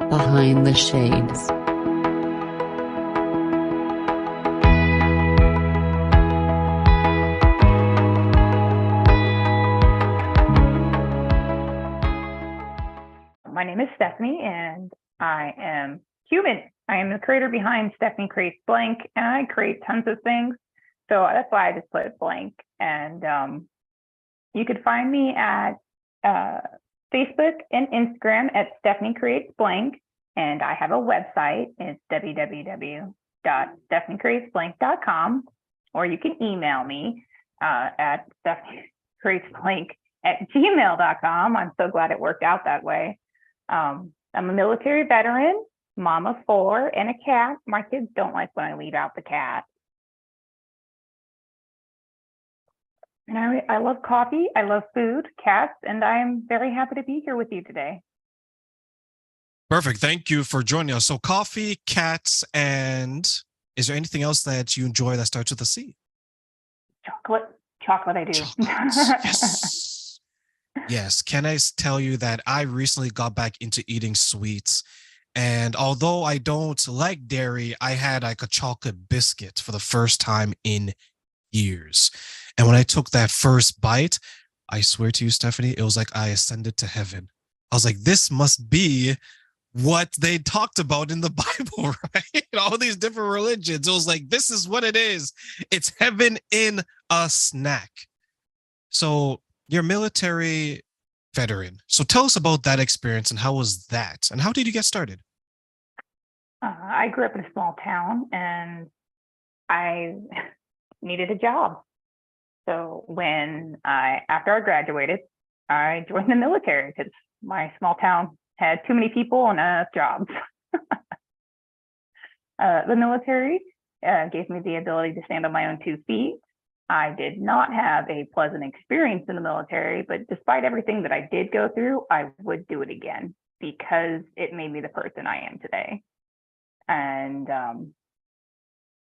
Behind the Shades. My name is Stephanie, and I am human. I am the creator behind Stephanie Creates Blank, and I create tons of things. So that's why I just put blank. And you could find me at Facebook and Instagram at Stephanie Creates Blank. And I have a website. It's www.stephaniecreatesblank.com, or you can email me at stephaniecreatesblank@gmail.com. I'm so glad it worked out that way. I'm a military veteran, mom of 4, and a cat. My kids don't like when I leave out the cat. And I love coffee, I love food, cats, and I'm very happy to be here with you today. Perfect. Thank you for joining us. So coffee, cats, and is there anything else that you enjoy that starts with a C? Chocolate I do. Yes. Yes. Can I tell you that I recently got back into eating sweets? And although I don't like dairy, I had like a chocolate biscuit for the first time in years. And when I took that first bite, I swear to you, Stephanie, it was like I ascended to heaven. I was like, this must be what they talked about in the Bible, right? All these different religions. It was like, this is what it is. It's heaven in a snack. So you're a military veteran. So tell us about that experience and how was that? And how did you get started? I grew up in a small town and I needed a job. So after I graduated, I joined the military because my small town had too many people and enough jobs. The military gave me the ability to stand on my own 2 feet. I did not have a pleasant experience in the military, but despite everything that I did go through, I would do it again because it made me the person I am today. And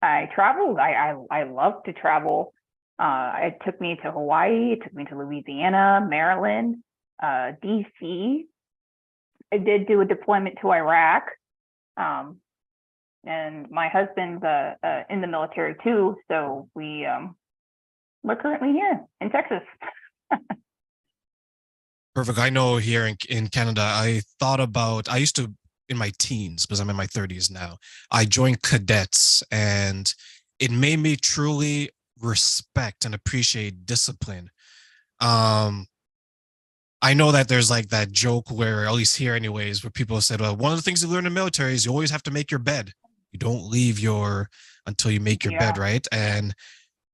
I traveled. I love to travel. It took me to Hawaii. It took me to Louisiana, Maryland, DC. I did do a deployment to Iraq. And my husband's in the military too. So we're currently here in Texas. Perfect. I know here in Canada, I used to, in my teens, because I'm in my 30s now, I joined cadets and it made me truly respect and appreciate discipline. I know that there's like that joke where, at least here anyways, where people said, well, one of the things you learn in the military is you always have to make your bed. You don't leave until you make your bed, right? And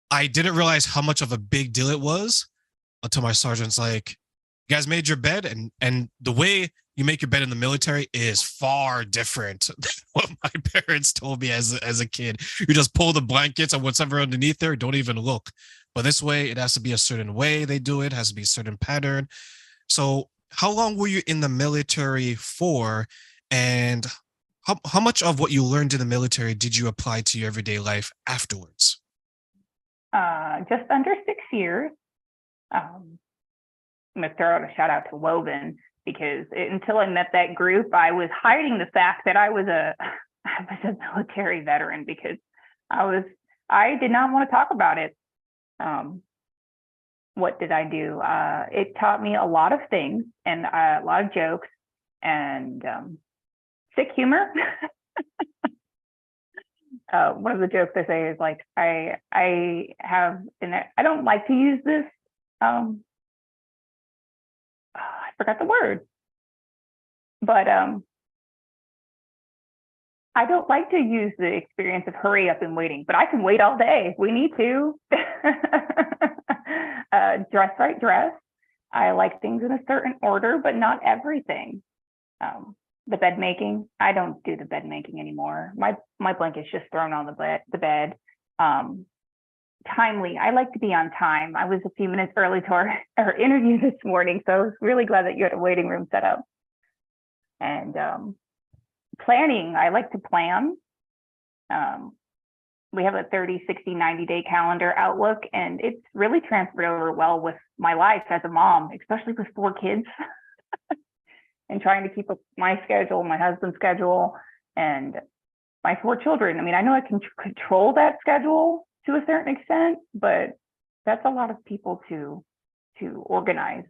I didn't realize how much of a big deal it was until my sergeant's like, you guys made your bed, and the way you make your bed in the military is far different than what my parents told me as a kid. You just pull the blankets and whatever underneath there, don't even look. But this way, it has to be a certain way they do it, has to be a certain pattern. So how long were you in the military for? And how much of what you learned in the military did you apply to your everyday life afterwards? Just under 6 years. I'm going to throw out a shout out to Woven because until I met that group, I was hiding the fact that I was a military veteran because I did not want to talk about it. What did I do? It taught me a lot of things and a lot of jokes and sick humor. One of the jokes I say is like, I don't like to use this. I forgot the word, but I don't like to use the experience of hurry up and waiting, but I can wait all day if we need to. Dress right dress. I like things in a certain order, but not everything. The bed making, I don't do the bed making anymore. My blanket's just thrown on the bed. Timely, I like to be on time. I was a few minutes early to our interview this morning, so I was really glad that you had a waiting room set up. And planning, I like to plan. We have a 30, 60, 90-day calendar outlook, and it's really transferred over well with my life as a mom, especially with 4 kids. and trying to keep up my schedule, my husband's schedule, and my 4 children. I mean, I know I can control that schedule to a certain extent, but that's a lot of people to organize.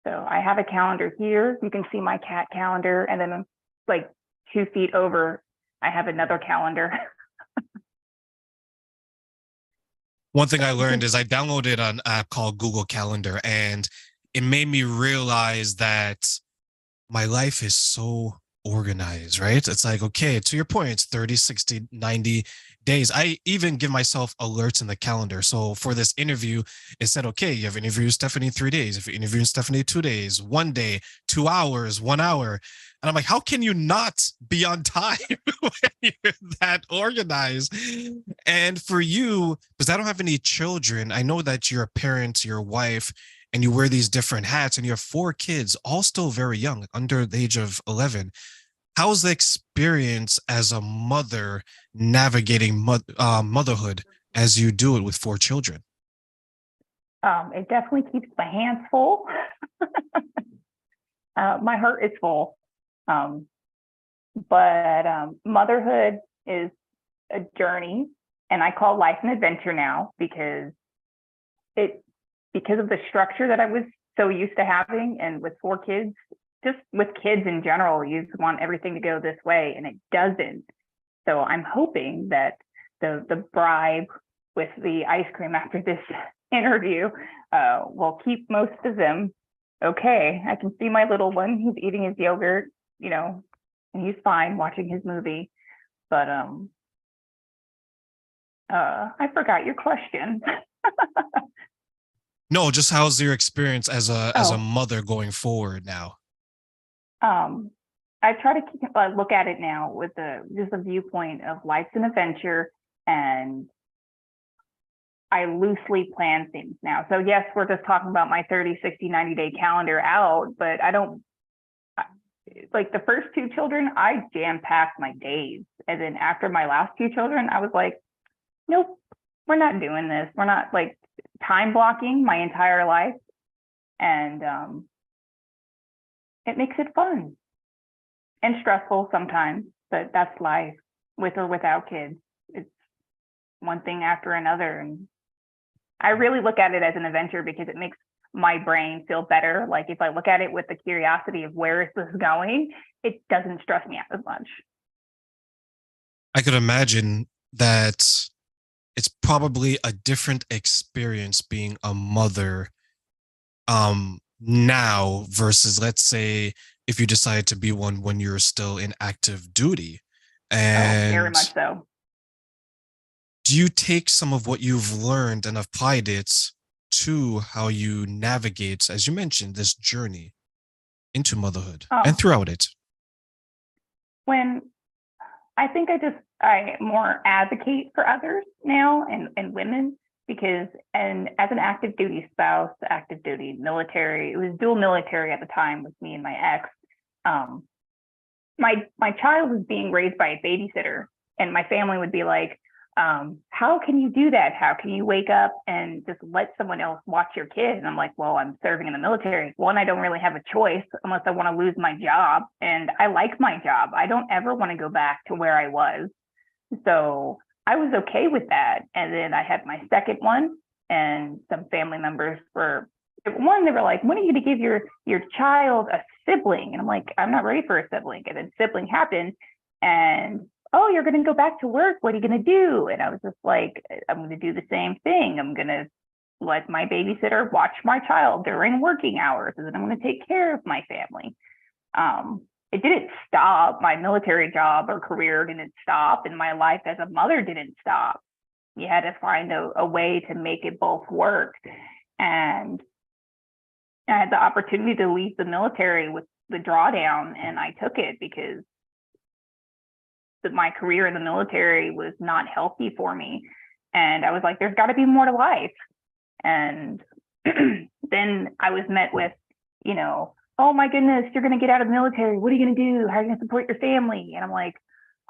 So I have a calendar here. You can see my cat calendar, and then like 2 feet over, I have another calendar. One thing I learned is I downloaded an app called Google Calendar, and it made me realize that my life is so organized, right? It's like, okay, to your point, it's 30, 60, 90 days. I even give myself alerts in the calendar. So for this interview, it said, okay, you have interviewed Stephanie 3 days. If you interview Stephanie 2 days, 1 day, 2 hours, 1 hour. And I'm like, how can you not be on time when you're that organized? And for you, because I don't have any children, I know that you're a parent, you're a wife, and you wear these different hats, and you have 4 kids, all still very young, under the age of 11. How's the experience as a mother navigating motherhood as you do it with 4 children? It definitely keeps my hands full. My heart is full. But motherhood is a journey, and I call life an adventure now because of the structure that I was so used to having, and with 4 kids, just with kids in general, you just want everything to go this way, and it doesn't. So I'm hoping that the bribe with the ice cream after this interview will keep most of them okay. I can see my little one; he's eating his yogurt, and he's fine watching his movie. But I forgot your question. No, just how's your experience as a mother going forward now? I try to look at it now with just a viewpoint of life's an adventure, and I loosely plan things now. So yes, we're just talking about my 30, 60, 90-day calendar out, but I don't, like the first 2 children, I jam-packed my days. And then after my last 2 children, I was like, nope, we're not doing this. We're not like time blocking my entire life. And it makes it fun and stressful sometimes, but that's life, with or without kids. It's one thing after another. And I really look at it as an adventure because it makes my brain feel better. Like if I look at it with the curiosity of where is this going, it doesn't stress me out as much. I could imagine that it's probably a different experience being a mother now versus, let's say, if you decided to be one when you're still in active duty. And very much so. Do you take some of what you've learned and applied it to how you navigate, as you mentioned, this journey into motherhood and throughout it? When I think I more advocate for others now and women, because, and as an active duty spouse, active duty military, it was dual military at the time with me and my ex. My child was being raised by a babysitter, and my family would be like, how can you do that? How can you wake up and just let someone else watch your kid? And I'm like, well, I'm serving in the military. One, I don't really have a choice unless I want to lose my job. And I like my job. I don't ever want to go back to where I was. So I was okay with that. And then I had my second one, and some family members they were like, when are you going to give your child a sibling? And I'm like, I'm not ready for a sibling. And then sibling happened, and oh, you're going to go back to work. What are you going to do? And I was just like, I'm going to do the same thing. I'm going to let my babysitter watch my child during working hours, and then I'm going to take care of my family. It didn't stop. My military job or career didn't stop, and my life as a mother didn't stop. You had to find a way to make it both work. And I had the opportunity to leave the military with the drawdown, and I took it because my career in the military was not healthy for me. And I was like, there's got to be more to life. And then I was met with, oh my goodness, you're going to get out of the military. What are you going to do? How are you going to support your family? And I'm like,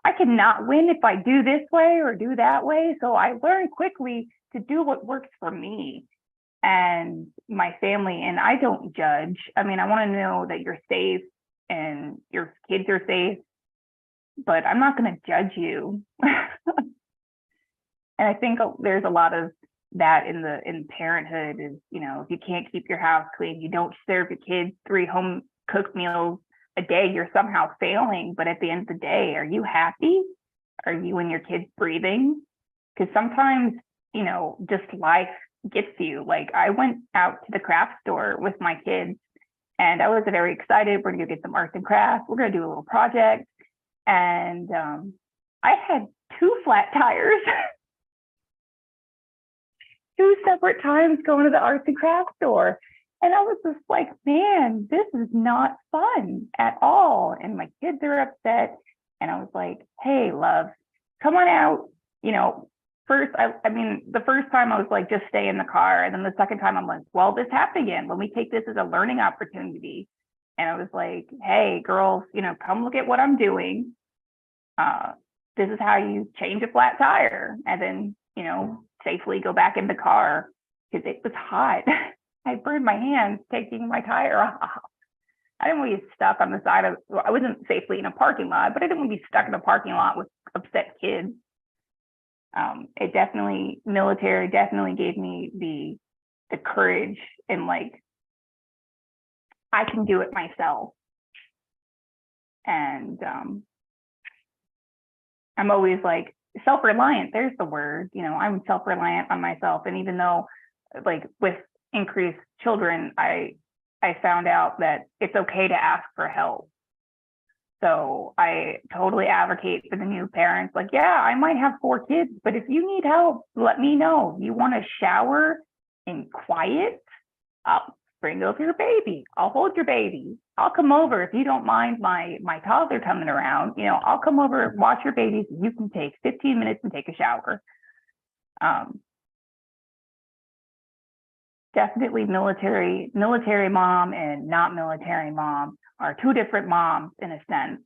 I cannot win if I do this way or do that way. So I learned quickly to do what works for me and my family. And I don't judge. I mean, I want to know that you're safe and your kids are safe, but I'm not going to judge you. And I think there's a lot of that in parenthood is, you know, if you can't keep your house clean, you don't serve your kids 3 home cooked meals a day, you're somehow failing. But at the end of the day, are you happy? Are you and your kids breathing? Because sometimes, you know, just life gets you. Like, I went out to the craft store with my kids and I was very excited. We're gonna go get some arts and crafts. We're gonna do a little project. And I had 2 flat tires. 2 separate times going to the arts and crafts store. And I was just like, man, this is not fun at all. And my kids are upset. And I was like, hey, love, come on out. You know, first, I mean, the first time I was like, just stay in the car. And then the second time I'm like, well, this happened again. Let me take this as a learning opportunity. And I was like, hey, girls, you know, come look at what I'm doing. This is how you change a flat tire. And then, you know, safely go back in the car because it was hot. I burned my hands taking my tire off. I didn't want to be stuck on the side of, well, I wasn't safely in a parking lot, but I didn't want to be stuck in a parking lot with upset kids. It definitely, military definitely gave me the courage and like, I can do it myself. And I'm always like, self-reliant, there's the word, you know, I'm self-reliant on myself. And even though like with increased children, I found out that it's okay to ask for help. So I totally advocate for the new parents. Like, yeah, I might have 4 kids, but if you need help, let me know. You want to shower in quiet? I'll bring over your baby. I'll hold your baby. I'll come over if you don't mind my toddler coming around. You know, I'll come over, watch your babies. You can take 15 minutes and take a shower. Definitely military mom and not military mom are 2 different moms in a sense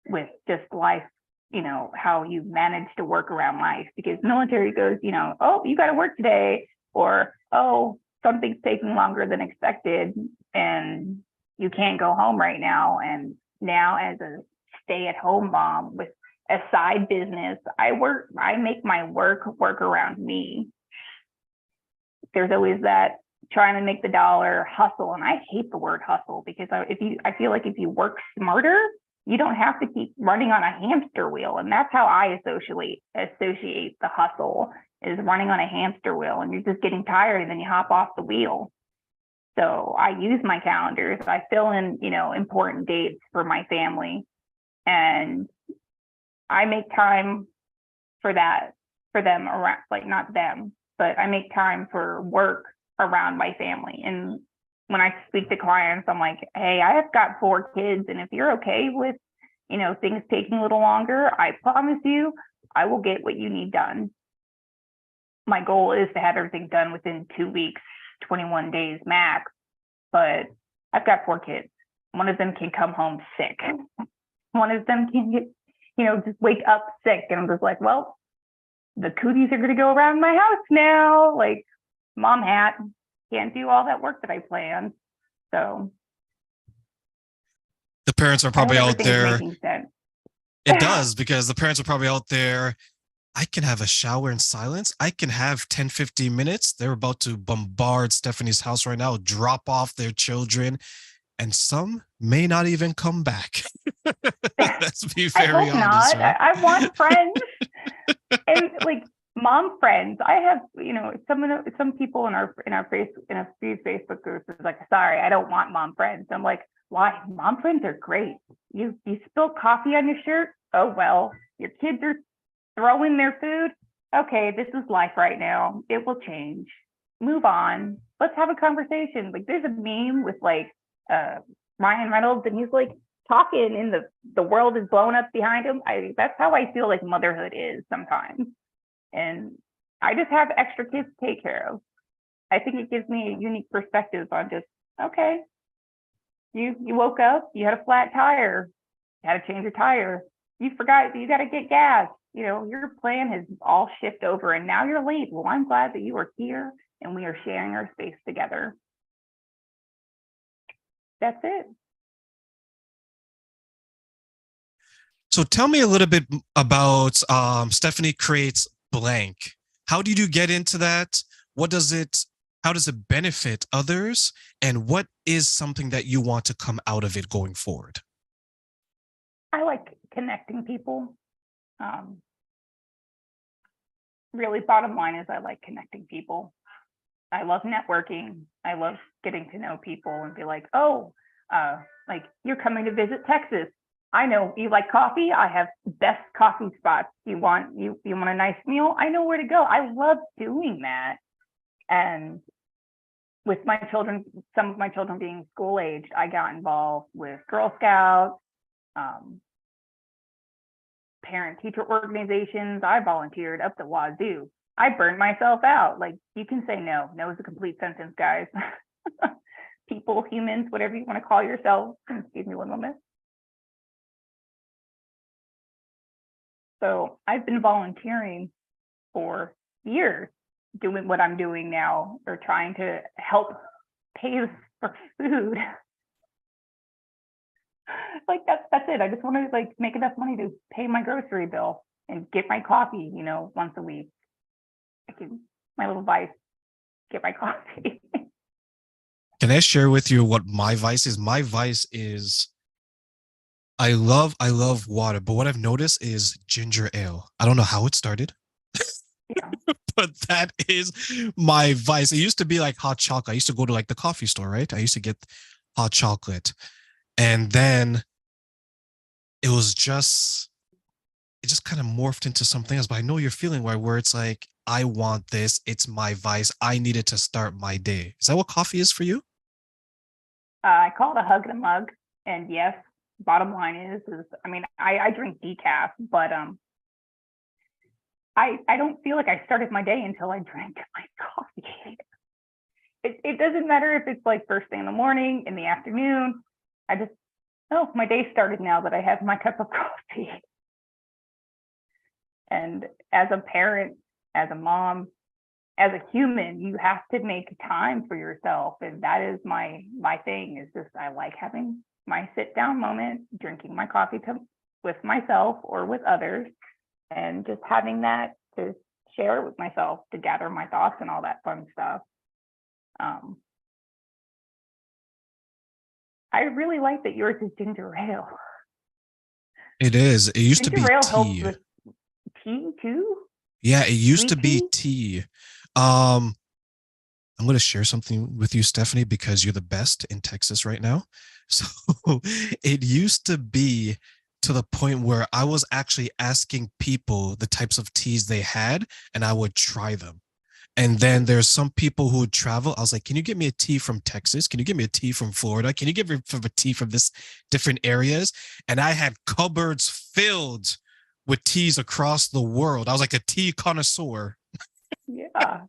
with just life, you know, how you manage to work around life, because military goes, you know, oh, you got to work today, or, oh, something's taking longer than expected and you can't go home right now. And now as a stay-at-home mom with a side business, I make my work around me. There's always that trying to make the dollar hustle. And I hate the word hustle because I feel like if you work smarter, you don't have to keep running on a hamster wheel. And that's how I associate the hustle, is running on a hamster wheel, and you're just getting tired and then you hop off the wheel. So I use my calendars. I fill in, you know, important dates for my family, and I make time for that, for them around, like not them, but I make time for work around my family. And when I speak to clients, I'm like, hey, I have got 4 kids. And if you're okay with, you know, things taking a little longer, I promise you, I will get what you need done. My goal is to have everything done within 2 weeks, 21 days max. But I've got 4 kids. One of them can come home sick. One of them can get, you know, just wake up sick. And I'm just like, well, the cooties are going to go around my house now. Like, mom hat, can't do all that work that I planned. So The parents are probably out there. It Yeah. does, because the parents are probably out there. I can have a shower in silence. I can have 10, 15 minutes. They're about to bombard Stephanie's house right now, drop off their children, and some may not even come back. Let's be I very hope honest. not. Right? I want friends and like mom friends. I have, you know, some people in a few Facebook groups is like, sorry, I don't want mom friends. I'm like, why? Mom friends are great. You spilled coffee on your shirt. Oh well. Your kids are throwing their food. Okay, this is life right now. It will change. Move on. Let's have a conversation. Like, there's a meme with like Ryan Reynolds, and he's like talking and the world is blowing up behind him. That's how I feel like motherhood is sometimes. And I just have extra kids to take care of. I think it gives me a unique perspective on just, okay, you woke up, you had a flat tire, you had to change your tire, you forgot you got to get gas. You know, your plan has all shifted over and now you're late. Well, I'm glad that you are here and we are sharing our space together. That's it. So tell me a little bit about Stephanie Creates Blank. How did you get into that? What does it, how does it benefit others? And what is something that you want to come out of it going forward? I like connecting people. Really, bottom line is I like connecting people. I love networking. I love getting to know people and be like, oh, like you're coming to visit Texas. I know you like coffee. I have best coffee spots. You want a nice meal? I know where to go. I love doing that. And with my children, some of my children being school aged, I got involved with Girl Scouts, parent teacher organizations. I volunteered up the wazoo. I burned myself out. Like, you can say no. No is a complete sentence, guys. People, humans, whatever you want to call yourselves. Excuse me one moment. So I've been volunteering for years, doing what I'm doing now, or trying to help pay for food. Like that's it. I just want to like make enough money to pay my grocery bill and get my coffee, once a week. My little vice, get my coffee. Can I share with you what my vice is? My vice is I love water, but what I've noticed is ginger ale. I don't know how it started, Yeah. but that is my vice. It used to be like hot chocolate. I used to go to like the coffee store, right? I used to get hot chocolate. And then it was just it just kind of morphed into something else. But I know you're feeling where it's like, I want this. It's my vice. I needed to start my day. Is that what coffee is for you? I call it a hug and a mug. And yes, bottom line is I mean, I drink decaf, but I don't feel like I started my day until I drank my coffee. It doesn't matter if it's like first thing in the morning, in the afternoon. I just, oh, my day started now that I have my cup of coffee. And as a parent, as a mom, as a human, you have to make time for yourself. And that is my thing, is just I like having my sit down moment, drinking my coffee with myself or with others, and just having that to share it with myself, to gather my thoughts and all that fun stuff. I really like that yours is ginger ale. It is. It used to be Ginger ale helps tea. with tea too. Yeah, it used to Sweet be tea. tea. I'm going to share something with you, Stephanie, because you're the best in Texas right now. So it used to be to the point where I was actually asking people the types of teas they had, and I would try them. And then there's some people who would travel. I was like, can you get me a tea from Texas? Can you get me a tea from Florida? Can you get me a tea from this different areas? And I had cupboards filled with teas across the world. I was like a tea connoisseur. Yeah.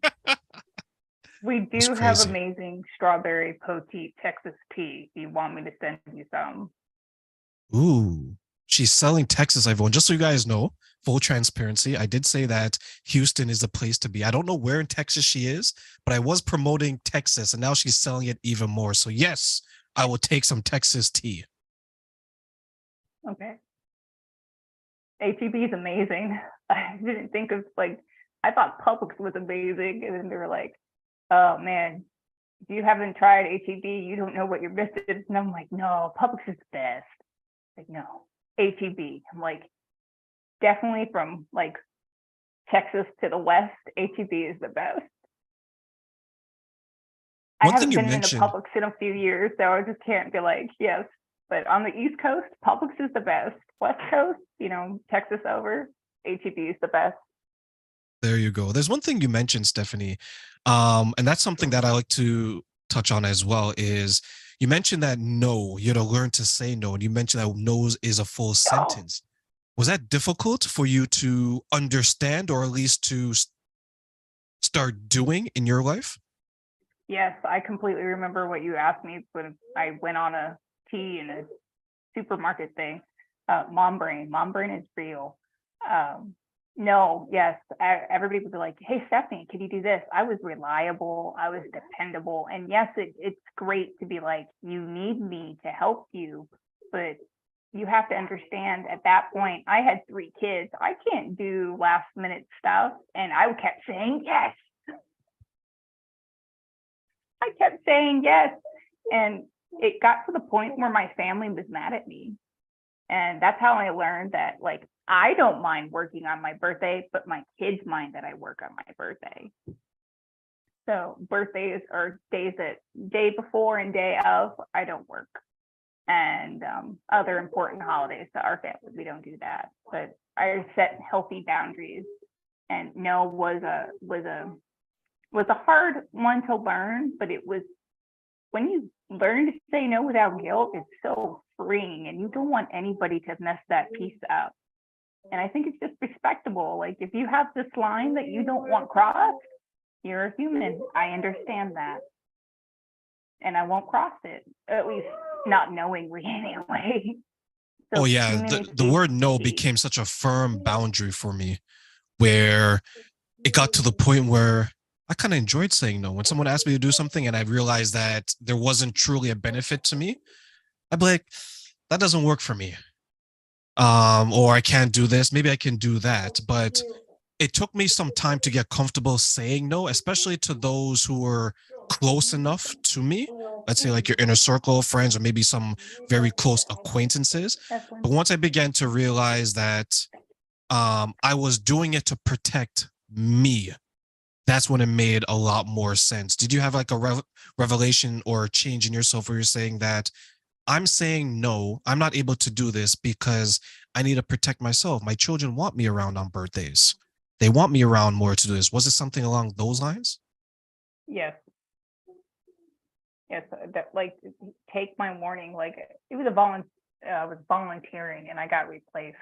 We It was do have crazy. amazing strawberry poteet Texas tea. If you want me to send you some. Ooh, she's selling Texas, everyone. Just so you guys know, full transparency, I did say that Houston is the place to be. I don't know where in Texas she is, but I was promoting Texas, and now she's selling it even more. So yes, I will take some Texas tea. Okay. HEB is amazing. I didn't think of I thought Publix was amazing, and then they were like, "Oh man, if you haven't tried HEB, you don't know what you're missing." And I'm like, "No, Publix is the best." Like, no, HEB. I'm like, definitely from like Texas to the West, HEB is the best. I One thing haven't you been into mentioned, Publix in a few years, so I just can't be like, yes. But on the East Coast, Publix is the best. West Coast, Texas over, HEB is the best. there you go. There's one thing you mentioned, Stephanie, and that's something that I like to touch on as well. Is you mentioned that no, you know, learn to say no, and you mentioned that no is a full Oh, sentence. Was that difficult for you to understand, or at least to start doing in your life? yes, I completely remember what you asked me when I went on a tea in a supermarket thing. Mom brain is real. No, yes, everybody would be like, "Hey, Stephanie, can you do this?" I was reliable, I was dependable, and yes, it's great to be like, "You need me to help you," but you have to understand at that point, I had 3 kids. I can't do last minute stuff. And I kept saying yes. I kept saying yes. And it got to the point where my family was mad at me. And that's how I learned that, like, I don't mind working on my birthday, but my kids mind that I work on my birthday. So birthdays are days that day before and day of, I don't work. And other important holidays to our family, we don't do that. But I set healthy boundaries, and no was a hard one to learn, but it was, when you learn to say no without guilt, it's so freeing, and you don't want anybody to mess that piece up. And I think it's just respectable. Like, if you have this line that you don't want crossed, you're a human. I understand that. And I won't cross it, at least not knowingly anyway. So Oh yeah, the word no became such a firm boundary for me, where it got to the point where I kind of enjoyed saying no. When someone asked me to do something and I realized that there wasn't truly a benefit to me, I'd be like, that doesn't work for me. Or I can't do this. Maybe I can do that. But it took me some time to get comfortable saying no, especially to those who were close enough to me. Let's say like your inner circle of friends, or maybe some very close acquaintances. But once I began to realize that I was doing it to protect me, that's when it made a lot more sense. Did you have like a revelation or a change in yourself where you're saying that I'm saying no, I'm not able to do this because I need to protect myself? My children want me around on birthdays. They want me around more to do this. Was it something along those lines? Yes. Yes. That, like, take my warning. Like, it was I was volunteering and I got replaced.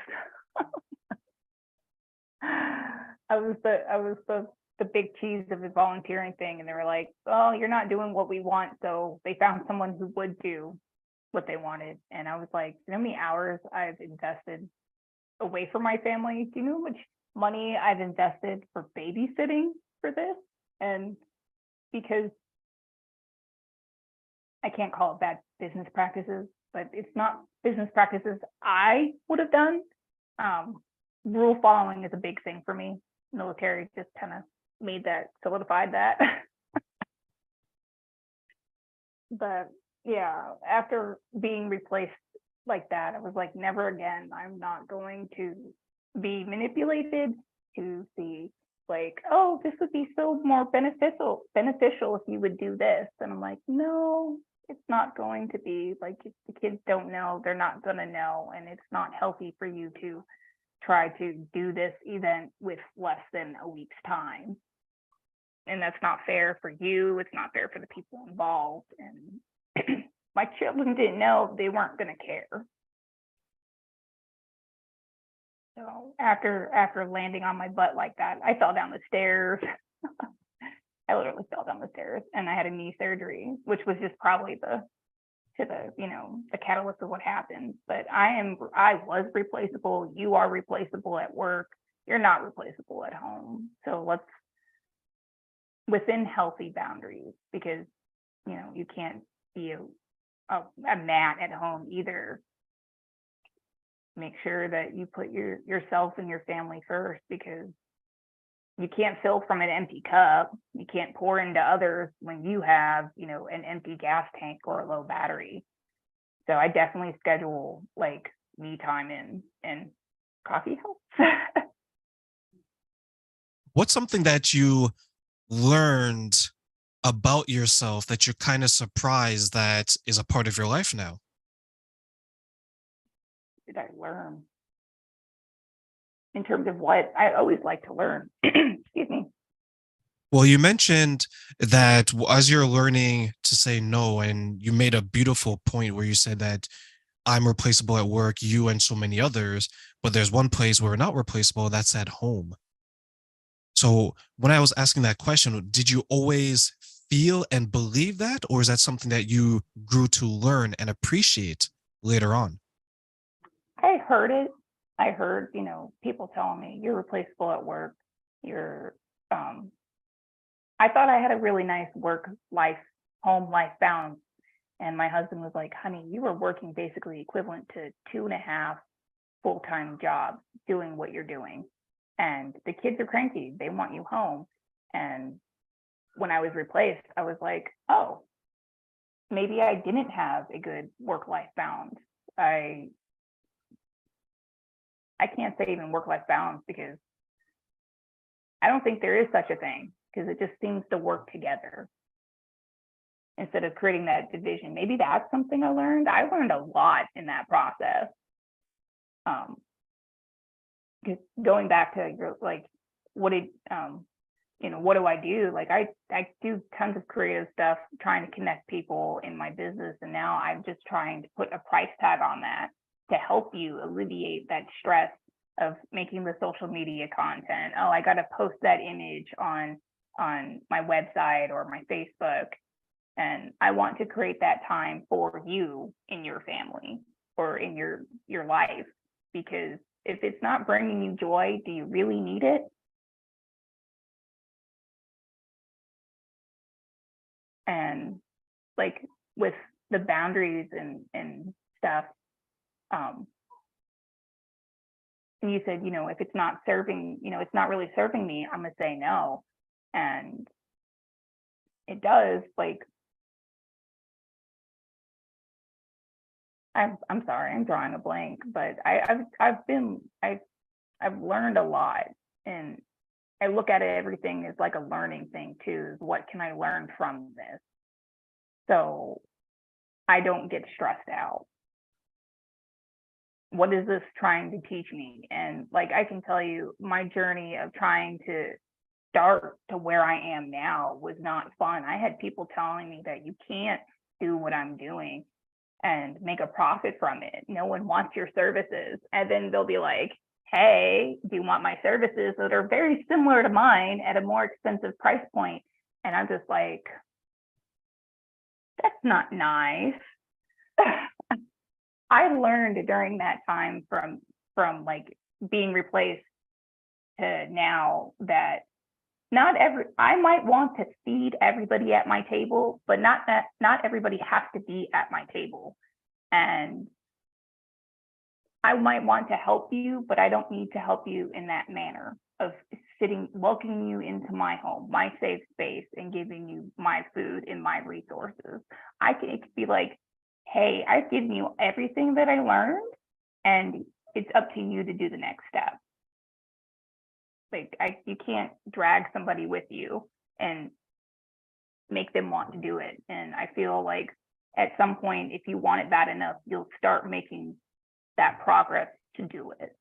I was the big cheese of the volunteering thing, and they were like, "Oh, you're not doing what we want." So they found someone who would do what they wanted, and I was like, "You know how many hours I've invested away from my family? Do you know how much money I've invested for babysitting for this?" And because I can't call it bad business practices, but it's not business practices I would have done. Rule following is a big thing for me. Military just kind of solidified that. But yeah, after being replaced like that, I was like, never again. I'm not going to be manipulated to see, like, oh, this would be so more beneficial if you would do this. And I'm like, no, it's not going to be. Like, if the kids don't know, they're not going to know. And it's not healthy for you to try to do this event with less than a week's time. And that's not fair for you. It's not fair for the people involved. And my children didn't know, they weren't going to care. So after landing on my butt like that, I fell down the stairs. I literally fell down the stairs, and I had a knee surgery, which was just probably the catalyst of what happened. But I was replaceable. You are replaceable at work. You're not replaceable at home. So let's, within healthy boundaries, because you can't be a mat at home either. Make sure that you put yourself and your family first, because you can't fill from an empty cup. You can't pour into others when you have, an empty gas tank or a low battery. So I definitely schedule like me time in, and coffee helps. What's something that you learned about yourself that you're kind of surprised that is a part of your life now? Did I learn? In terms of what? I always like to learn. Excuse me. Well, you mentioned that as you're learning to say no, and you made a beautiful point where you said that I'm replaceable at work, you and so many others, but there's one place where we're not replaceable, that's at home. So when I was asking that question, did you always feel and believe that, or is that something that you grew to learn and appreciate later on? I heard it. I heard, people telling me you're replaceable at work. I thought I had a really nice work life, home life balance. And my husband was like, honey, you are working basically equivalent to 2.5 full-time jobs doing what you're doing. And the kids are cranky. They want you home. And when I was replaced, I was like, oh, maybe I didn't have a good work-life balance. I can't say even work-life balance because I don't think there is such a thing, because it just seems to work together instead of creating that division. Maybe that's something I learned. I learned a lot in that process. Going back to your, like, what did, what do I do? Like, I do tons of creative stuff, trying to connect people in my business. And now I'm just trying to put a price tag on that to help you alleviate that stress of making the social media content. Oh, I got to post that image on my website or my Facebook. And I want to create that time for you in your family or in your life, because if it's not bringing you joy, do you really need it? And like with the boundaries and stuff, and you said, if it's not serving, it's not really serving me, I'm gonna say no. And it does. Like, I'm sorry, I'm drawing a blank, but I've learned a lot, and I look at everything as like a learning thing too. What can I learn from this? So I don't get stressed out. What is this trying to teach me? And like, I can tell you, my journey of trying to start to where I am now was not fun. I had people telling me that you can't do what I'm doing and make a profit from it. No one wants your services. And then they'll be like, hey, do you want my services that are very similar to mine at a more expensive price point? And I'm just like, that's not nice. I learned during that time from like being replaced to now that I might want to feed everybody at my table, but not everybody has to be at my table. And I might want to help you, but I don't need to help you in that manner of welcoming you into my home, my safe space, and giving you my food and my resources. It could be like, hey, I've given you everything that I learned, and it's up to you to do the next step. Like, you can't drag somebody with you and make them want to do it. And I feel like at some point, if you want it bad enough, you'll start making that progress to do it.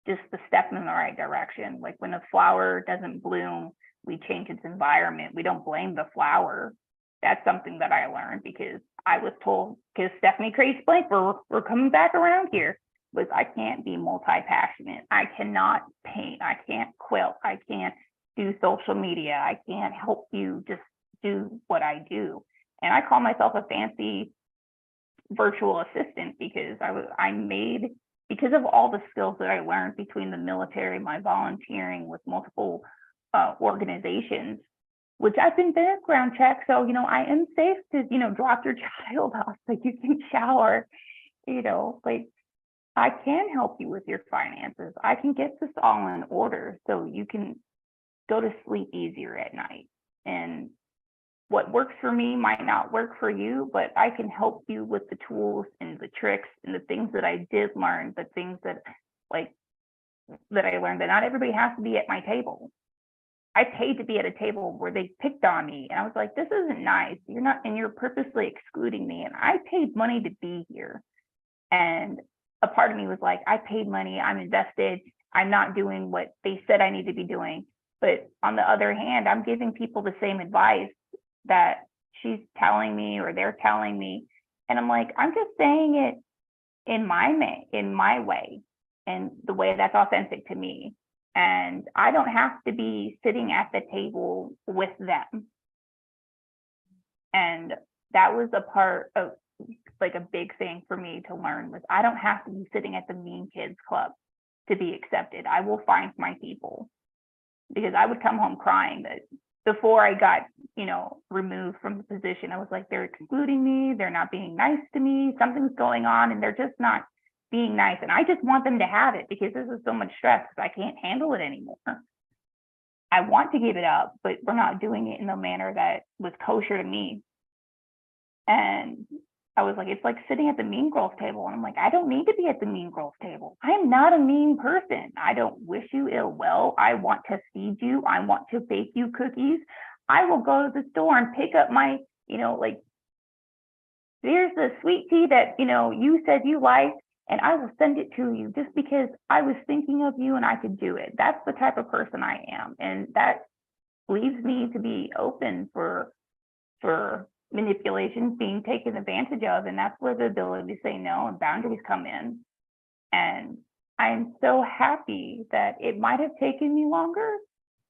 Just the step in the right direction. Like when a flower doesn't bloom, we change its environment. We don't blame the flower. That's something that I learned because I was told, because Stephanie Craze Blank, we're coming back around here, was I can't be multi-passionate. I cannot paint. I can't quilt. I can't do social media. I can't help you just do what I do. And I call myself a fancy virtual assistant because because of all the skills that I learned between the military, my volunteering with multiple organizations, which I've been background checked. So, I am safe to, drop your child off so you can shower, like I can help you with your finances. I can get this all in order so you can go to sleep easier at night. And what works for me might not work for you, but I can help you with the tools and the tricks and the things that I did learn, the things that I learned, that not everybody has to be at my table. I paid to be at a table where they picked on me. And I was like, this isn't nice. You're purposely excluding me. And I paid money to be here. And a part of me was like, I paid money, I'm invested, I'm not doing what they said I need to be doing. But on the other hand, I'm giving people the same advice that she's telling me or they're telling me. And I'm like, I'm just saying it in my way, and the way that's authentic to me. And I don't have to be sitting at the table with them. And that was a part of like a big thing for me to learn, was I don't have to be sitting at the Mean Kids Club to be accepted. I will find my people, because I would come home crying that before I got, removed from the position, I was like, they're excluding me. They're not being nice to me. Something's going on and they're just not being nice. And I just want them to have it because this is so much stress because I can't handle it anymore. I want to give it up, but we're not doing it in the manner that was kosher to me. And I was like, it's like sitting at the mean girls table. And I'm like, I don't need to be at the mean girls table. I am not a mean person. I don't wish you ill will. I want to feed you. I want to bake you cookies. I will go to the store and pick up my, here's the sweet tea that, you said you liked, and I will send it to you just because I was thinking of you and I could do it. That's the type of person I am. And that leaves me to be open for manipulations being taken advantage of. And that's where the ability to say no and boundaries come in. And I'm so happy that it might have taken me longer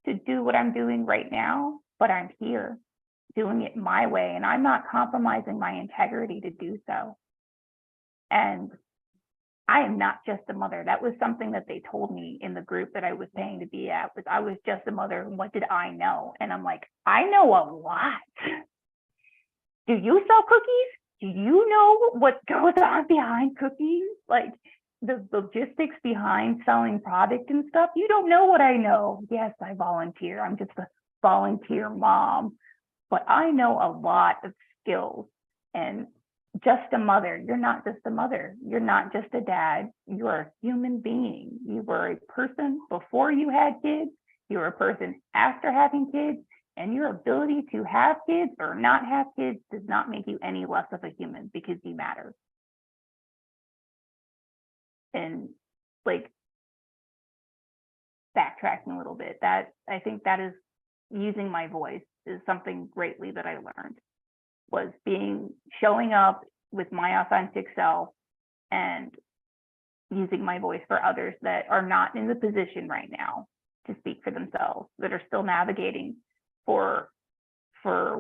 to do what I'm doing right now, but I'm here doing it my way. And I'm not compromising my integrity to do so. And I am not just a mother. That was something that they told me in the group that I was paying to be at, was I was just a mother. What did I know? And I'm like, I know a lot. Do you sell cookies? Do you know what goes on behind cookies? Like the logistics behind selling product and stuff. You don't know what I know. Yes, I volunteer. I'm just a volunteer mom, but I know a lot of skills. And just a mother, you're not just a mother. You're not just a dad. You're a human being. You were a person before you had kids. You're a person after having kids. And your ability to have kids or not have kids does not make you any less of a human, because you matter. And like, backtracking a little bit, that I think that is using my voice is something greatly that I learned, was showing up with my authentic self and using my voice for others that are not in the position right now to speak for themselves, that are still navigating for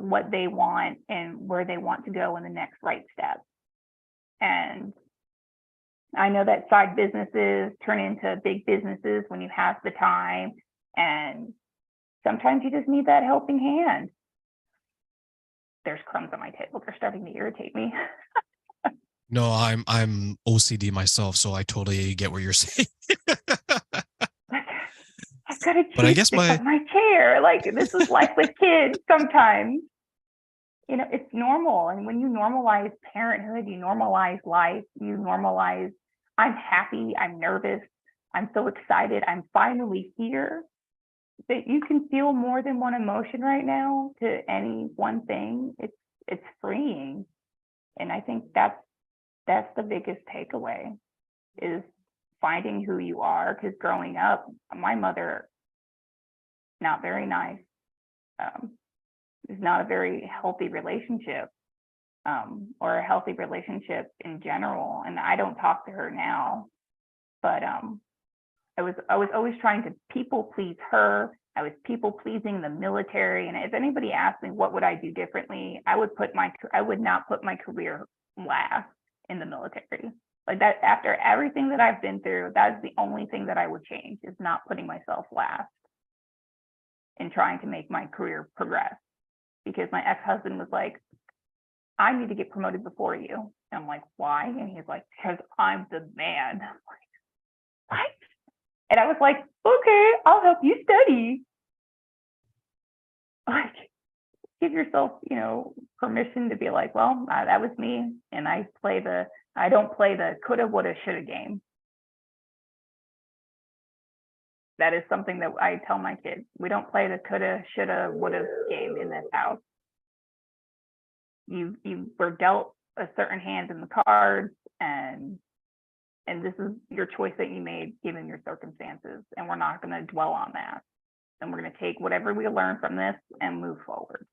what they want and where they want to go in the next right step. And I know that side businesses turn into big businesses when you have the time, and sometimes you just need that helping hand. There's crumbs on my table. They're starting to irritate me. No, I'm OCD myself, so I totally get what you're saying. I've got a But I cheese guess stick on my chair. Like, this is life with kids sometimes. It's normal. And when you normalize parenthood, you normalize life, you normalize, I'm happy, I'm nervous, I'm so excited, I'm finally here. That you can feel more than one emotion right now to any one thing. It's freeing. And I think that's the biggest takeaway, is finding who you are. Because growing up, my mother, not very nice, is not a very healthy relationship, or a healthy relationship in general. And I don't talk to her now, but I was always trying to people please her. I was people pleasing the military. And if anybody asked me what would I do differently, I would not put my career last in the military. Like that, after everything that I've been through, that's the only thing that I would change, is not putting myself last and trying to make my career progress. Because my ex-husband was like, I need to get promoted before you. And I'm like, why? And he's like, because I'm the man. I'm like, what? And I was like, okay, I'll help you study. Like, give yourself, permission to be like, well, that was me. And I don't play the coulda, woulda, shoulda game. That is something that I tell my kids. We don't play the coulda, shoulda, woulda game in this house. You were dealt a certain hand in the cards, and this is your choice that you made given your circumstances. And we're not going to dwell on that. And we're going to take whatever we learn from this and move forward.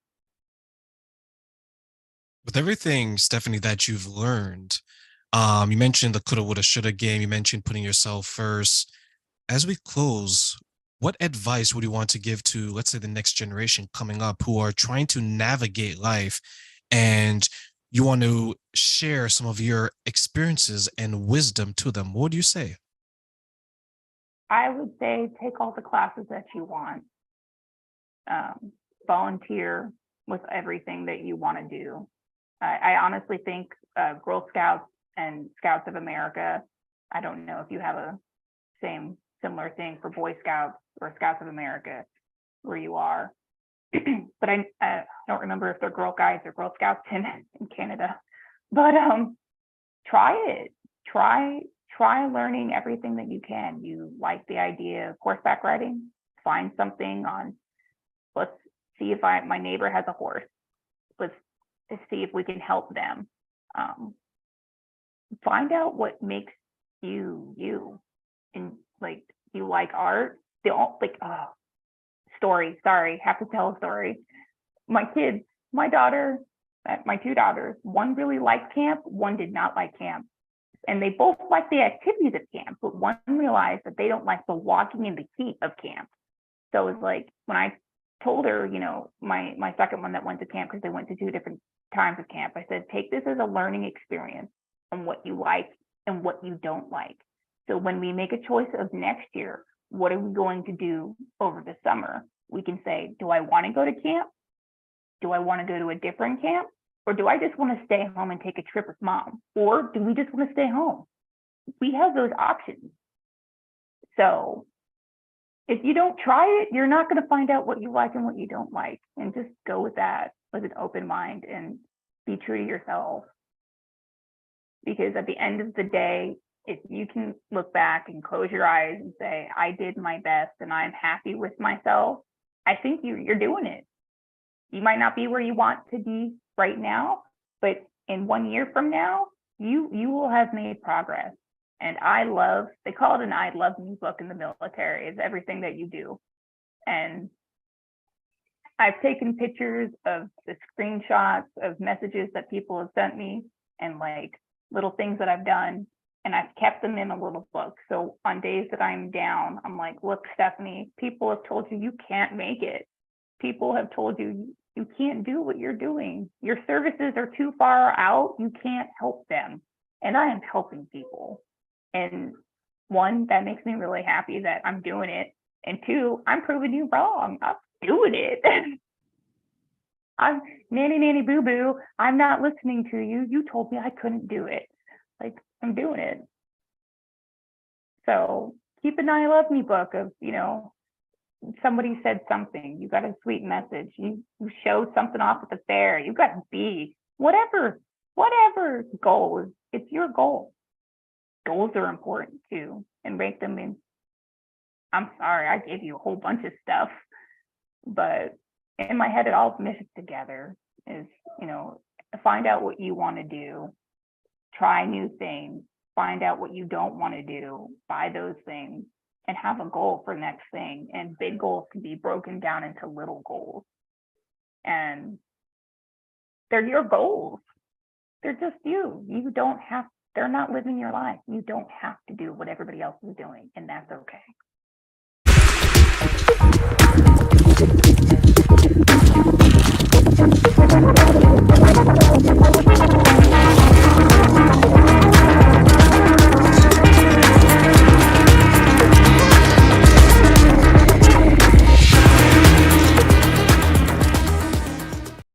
With everything, Stephanie, that you've learned, you mentioned the coulda, woulda, shoulda game. You mentioned putting yourself first. As we close, what advice would you want to give to, let's say, the next generation coming up who are trying to navigate life, and you want to share some of your experiences and wisdom to them? What would you say? I would say take all the classes that you want. volunteer with everything that you want to do. I honestly think Girl Scouts and Scouts of America, I don't know if you have a similar thing for Boy Scouts or Scouts of America where you are, but I don't remember if they're Girl Guides or Girl Scouts in Canada, but try it. Try learning everything that you can. You like the idea of horseback riding, find something on, let's see if my neighbor has a horse. Let's see if we can help them. Find out what makes you. And like, you like art. They all like, story. Sorry, have to tell a story. My kids, my two daughters, one really liked camp, one did not like camp. And they both like the activities of camp, but one realized that they don't like the walking in the heat of camp. So it's like when I told her, my second one that went to camp, because they went to 2 different times of camp, I said, take this as a learning experience on what you like and what you don't like. So when we make a choice of next year, what are we going to do over the summer? We can say, do I want to go to camp? Do I want to go to a different camp? Or do I just want to stay home and take a trip with mom? Or do we just want to stay home? We have those options. So if you don't try it, you're not going to find out what you like and what you don't like. And just go with that with an open mind and be true to yourself. Because at the end of the day, if you can look back and close your eyes and say, I did my best and I'm happy with myself, I think you're doing it. You might not be where you want to be right now, but in 1 year from now, you will have made progress. And they call it an I love me book in the military, is everything that you do. And I've taken pictures of the screenshots of messages that people have sent me and like little things that I've done. And I've kept them in a little book. So on days that I'm down, I'm like, look, Stephanie, people have told you can't make it. People have told you you can't do what you're doing. Your services are too far out. You can't help them. And I am helping people. And 1, that makes me really happy that I'm doing it. And 2, I'm proving you wrong. I'm doing it. I'm nanny boo boo. I'm not listening to you. You told me I couldn't do it. Like, I'm doing it. So keep an I love me book of, somebody said something, you got a sweet message, you showed something off at the fair, you got B, whatever goals, it's your goal. Goals are important too, and rank them in. I'm sorry, I gave you a whole bunch of stuff, but in my head, it all meshes together is, find out what you want to do, try new things, find out what you don't want to do, buy those things, and have a goal for next thing. And big goals can be broken down into little goals. And they're your goals. They're just you. They're not living your life. You don't have to do what everybody else is doing, and that's okay.